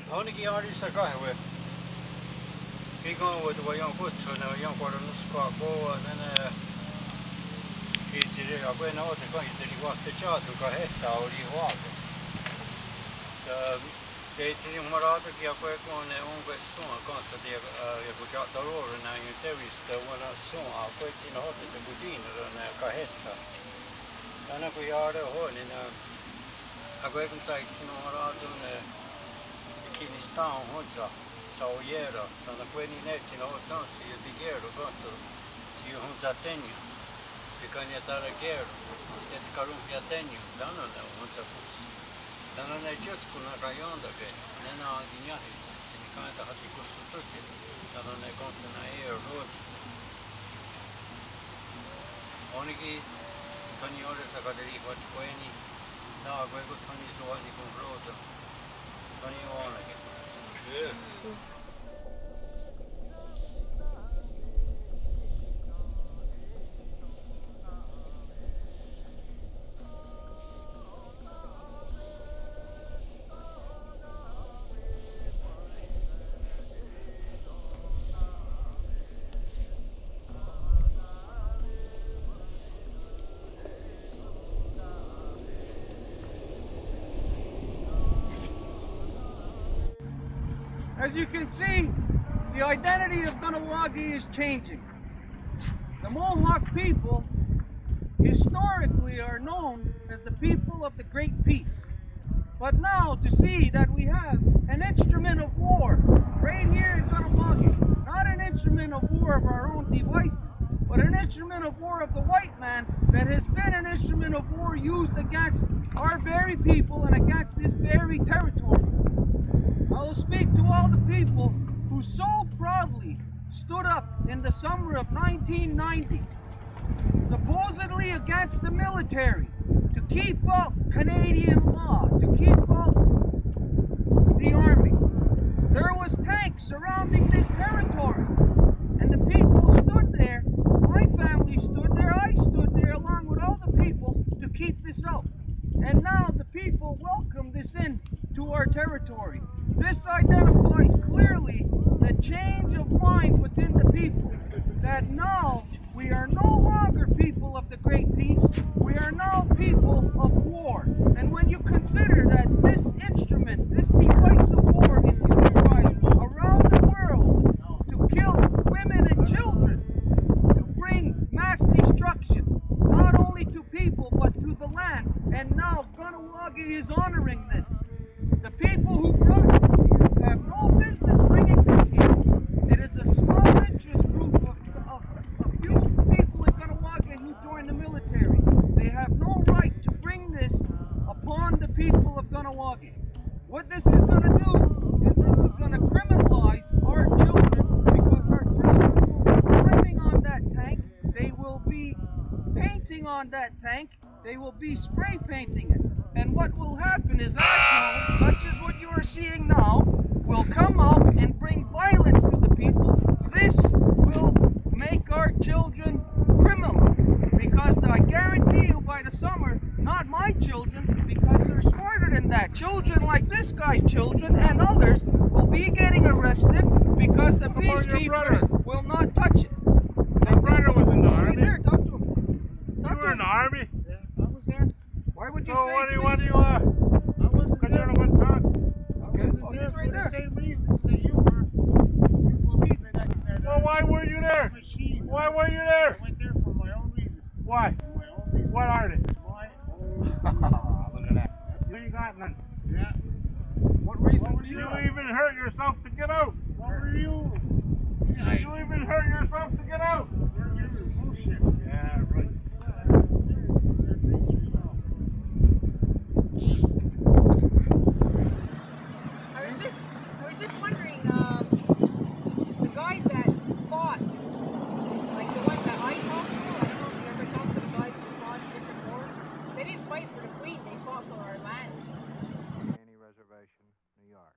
Ainakin Arissa kahve. Kikan vuotta vai jonkun kutsunen, jonkun nuskoa koua tänne. Kiitsiri, kun en oota kaikiteli vuotta chaatuka hehtaa oli huolta. Kiitsiri maraatakin ja kun ne onko suun kanssa ja kun chaata ruorin näin tevistä vuonna suun, kun siinä hoidetaan kun tiinara näin hehtaa. Tänä kun jaada huolin, kun sai siinä maraatun Kinistaan hodza saujera, tana kueni neitsin otansi ja digero kanto, si hodza tenju, si kanya tara gero, et karumpia tenju, tana ne hodza kutsi. Tana ne jotkuna rajanda ke, nena aginjahissa, si kanya hati kussu tutsi, tana ne kontana rod. Ainakin tani oressa kaderi hot kueni, taa kueko tani suoni kun roota. Yeah. As you can see, the identity of Kahnawake is changing. The Mohawk people historically are known as the people of the Great Peace. But now to see that we have an instrument of war right here in Kahnawake, not an instrument of war of our own devices, but an instrument of war of the white man that has been an instrument of war used against our very people and against this very territory. I will speak to all the people who so proudly stood up in the summer of 1990, supposedly against the military, to keep up Canadian law, to keep up the army. There was tanks surrounding this territory, and the people stood there, my family stood there, I stood there along with all the people to keep this up. And now the people welcome this in to our territory. This identifies clearly the change of mind within the people, that now we are no longer people of the Great Peace, we are now people of war. And when you consider that this instrument, this device of war is utilized around the world to kill women and children, to bring mass destruction, not only to people but to the land, and now Kahnawake is honoring this. The people who brought this here have no business bringing this here. It is a small interest group of a few people in Kahnawake who joined the military. They have no right to bring this upon the people of Kahnawake. What this is going to do is this is going to criminalize our children, because our children will be climbing on that tank, they will be painting on that tank, they will be spray painting it. And what will happen is assholes, such as what you are seeing now, will come up and bring violence to the people. This will make our children criminals, because I guarantee you by the summer, not my children, because they're smarter than that, children like this guy's children and others will be getting arrested because the peacekeepers will not touch it. Your brother was in the army? There, talk to him. You were in the army? Yeah, I was there. Why would you So say what do you I wasn't because there. you're the one talk? I wasn't Oh, there he's for right the there. same reasons that you were. You believe in that Well, why were you there? machine. Why were you there? I went there for my own reasons. Why? For my own reasons. What are they? My own Look at that. You ain't got none. Yeah. What reason do You you have? even hurt yourself to get out. What were you? You even hurt yourself to get out. You're bullshit. Yeah, right. I was just wondering, the guys that fought, like the ones that I talked to, I don't know if you ever talked to the guys who fought in different wars, they didn't fight for the Queen, they fought for our land. Reservation, New York.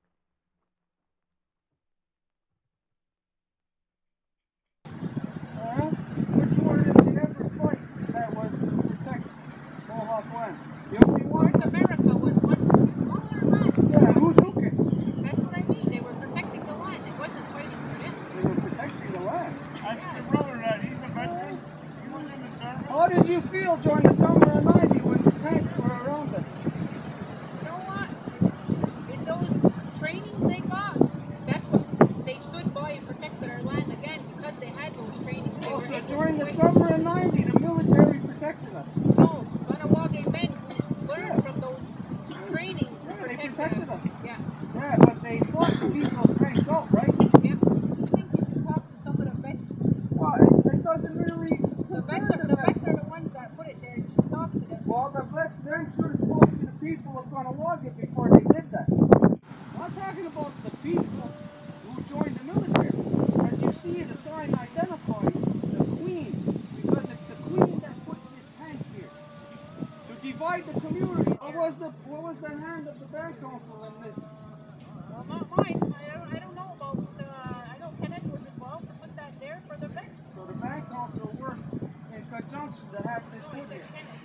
during the summer of '90 when the tanks were around us. You know what? In those trainings they got, that's what they stood by and protected our land again because they had those trainings. They were Also, able during to the fight. summer of '90, the military protected us. No, Ganawage men learned from those trainings to Yeah, they protect protected us. Yeah. Yeah, but they fought to keep those tanks out, right? Yep. I think you should talk to some of the vets. Well, it doesn't really. The vets are the ones that put it there. You should talk to them. Well, the vets then should have spoken to the people of Ganawage before they did that. I'm talking about the people who joined the military. As you see, the sign identifies the Queen because it's the Queen that put this tank here to divide the community. What was the hand of the band council in this? Well, not mine. I don't know about. I know Kenneth was involved to put that there for the vets. So the band council worked in conjunction to have this No, put it said here. Kenneth.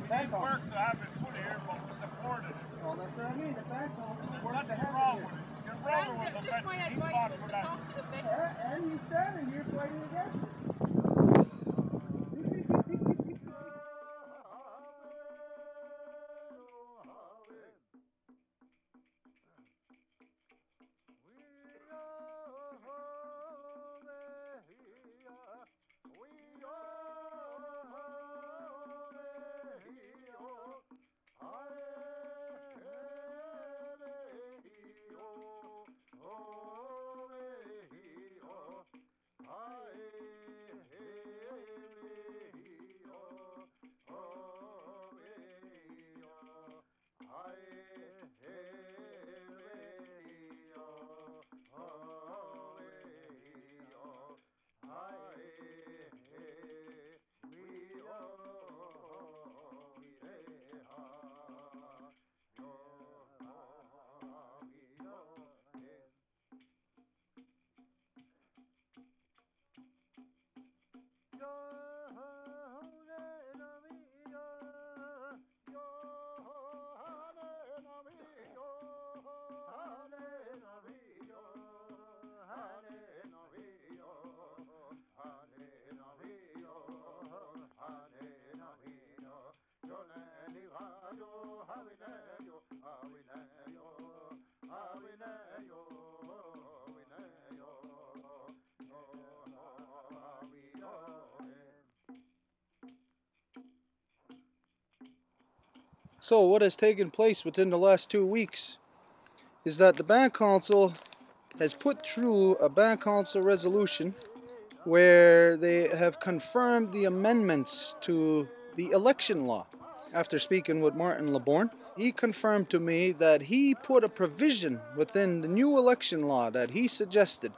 We did work to have it put here, but we supported it. Well, that's what I mean. The band council worked to Nothing have wrong it with here. it. Your brother was a Just my vet. He advice fought was for to that. talk to the vets. And he's standing here fighting against it. So what has taken place within the last 2 weeks is that the band council has put through a band council resolution where they have confirmed the amendments to the election law. After speaking with Martin LeBorn, he confirmed to me that he put a provision within the new election law that he suggested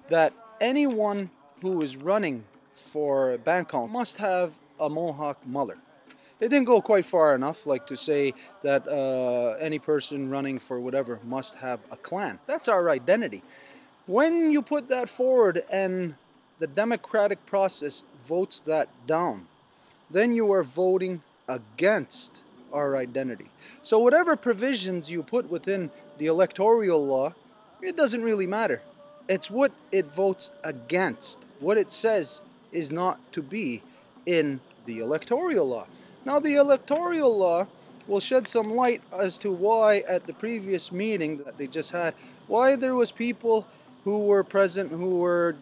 that anyone who is running for band council must have a mohawk mullet. It didn't go quite far enough, like to say that any person running for whatever must have a clan. That's our identity. When you put that forward and the democratic process votes that down, then you are voting against our identity. So whatever provisions you put within the electoral law, it doesn't really matter. It's what it votes against. What it says is not to be in the electoral law. Now the electoral law will shed some light as to why at the previous meeting that they just had, why there was people who were present who were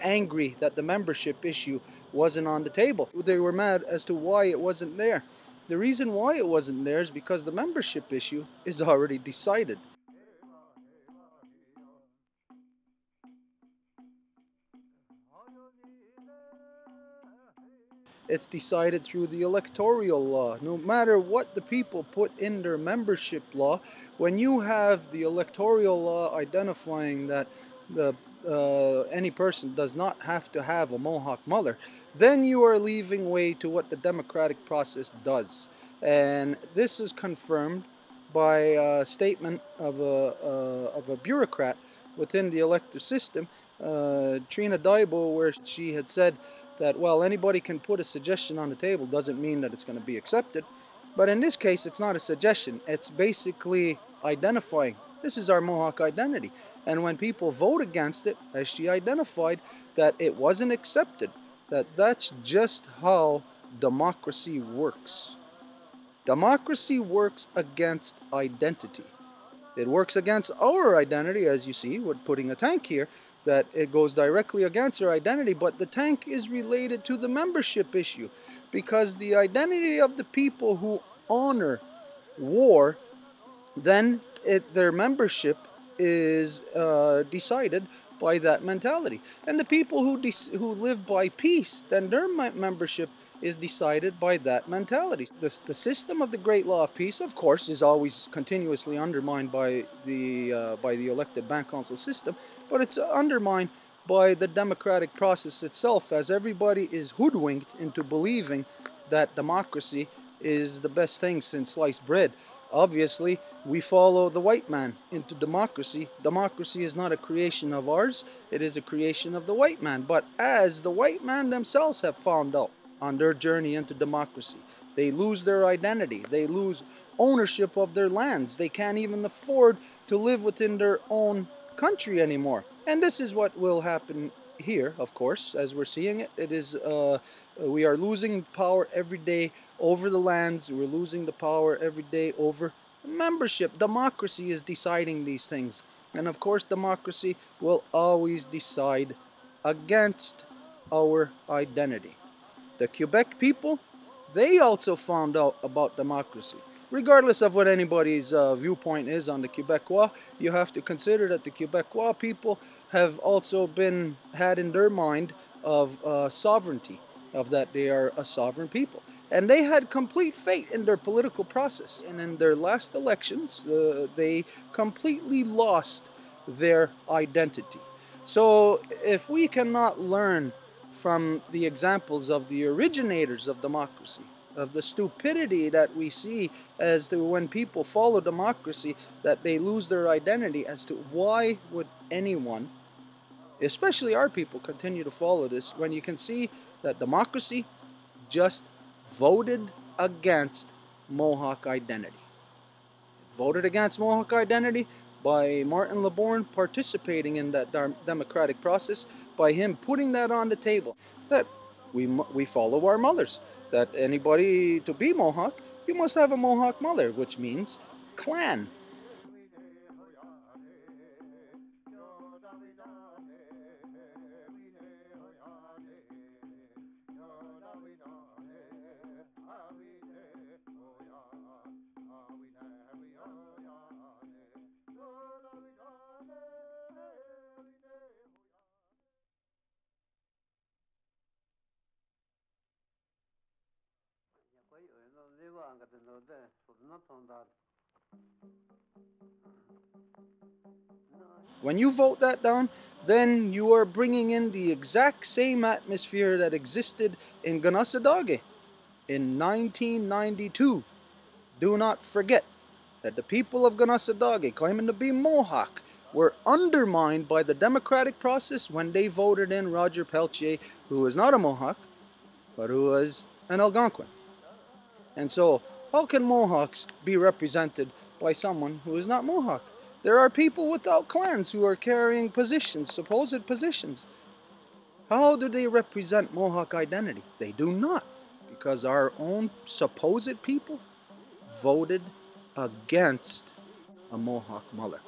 angry that the membership issue wasn't on the table. They were mad as to why it wasn't there. The reason why it wasn't there is because the membership issue is already decided. It's decided through the electoral law. No matter what the people put in their membership law, when you have the electoral law identifying that any person does not have to have a mohawk mullet, then you are leaving way to what the democratic process does. And this is confirmed by a statement of a bureaucrat within the elective system, Trina Daibo, where she had said that, well, anybody can put a suggestion on the table, doesn't mean that it's going to be accepted. But in this case, it's not a suggestion. It's basically identifying, this is our Mohawk identity. And when people vote against it, as she identified, that it wasn't accepted, that's just how democracy works. Democracy works against identity. It works against our identity, as you see, with putting a tank here, that it goes directly against our identity, but the tank is related to the membership issue, because the identity of the people who honor war, then their membership is decided by that mentality. And the people who live by peace, then their membership is decided by that mentality. The system of the Great Law of Peace, of course, is always continuously undermined by the elected Bank Council system, but it's undermined by the democratic process itself, as everybody is hoodwinked into believing that democracy is the best thing since sliced bread. Obviously, we follow the white man into democracy. Democracy is not a creation of ours, it is a creation of the white man. But as the white man themselves have found out on their journey into democracy, they lose their identity, they lose ownership of their lands, they can't even afford to live within their own country anymore. And this is what will happen here, of course, as we're seeing it. It is, we are losing power every day over the lands, we're losing the power every day over membership. Democracy is deciding these things. And of course, democracy will always decide against our identity. The Quebec people, they also found out about democracy. Regardless of what anybody's viewpoint is on the Quebecois, you have to consider that the Quebecois people have also had in their mind of sovereignty, of that they are a sovereign people. And they had complete faith in their political process. And in their last elections, they completely lost their identity. So if we cannot learn from the examples of the originators of democracy, of the stupidity that we see as to when people follow democracy, that they lose their identity, as to why would anyone, especially our people, continue to follow this when you can see that democracy just voted against Mohawk identity. Voted against Mohawk identity by Martin LeBorn participating in that democratic process, by him putting that on the table, that we follow our mothers, that anybody to be Mohawk, you must have a Mohawk mother, which means clan. When you vote that down, then you are bringing in the exact same atmosphere that existed in Ganassadage in 1992. Do not forget that the people of Ganassadage, claiming to be Mohawk, were undermined by the democratic process when they voted in Roger Pelletier, who was not a Mohawk, but who was an Algonquin. And so, how can Mohawks be represented by someone who is not Mohawk? There are people without clans who are carrying positions, supposed positions. How do they represent Mohawk identity? They do not, because our own supposed people voted against a Mohawk mother.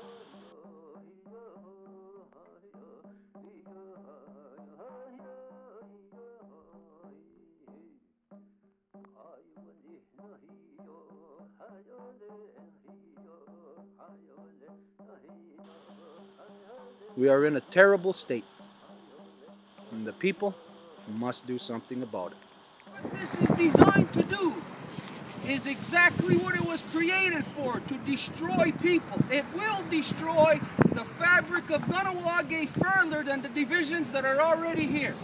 We are in a terrible state, and the people must do something about it. What this is designed to do is exactly what it was created for, to destroy people. It will destroy the fabric of Ganawage further than the divisions that are already here.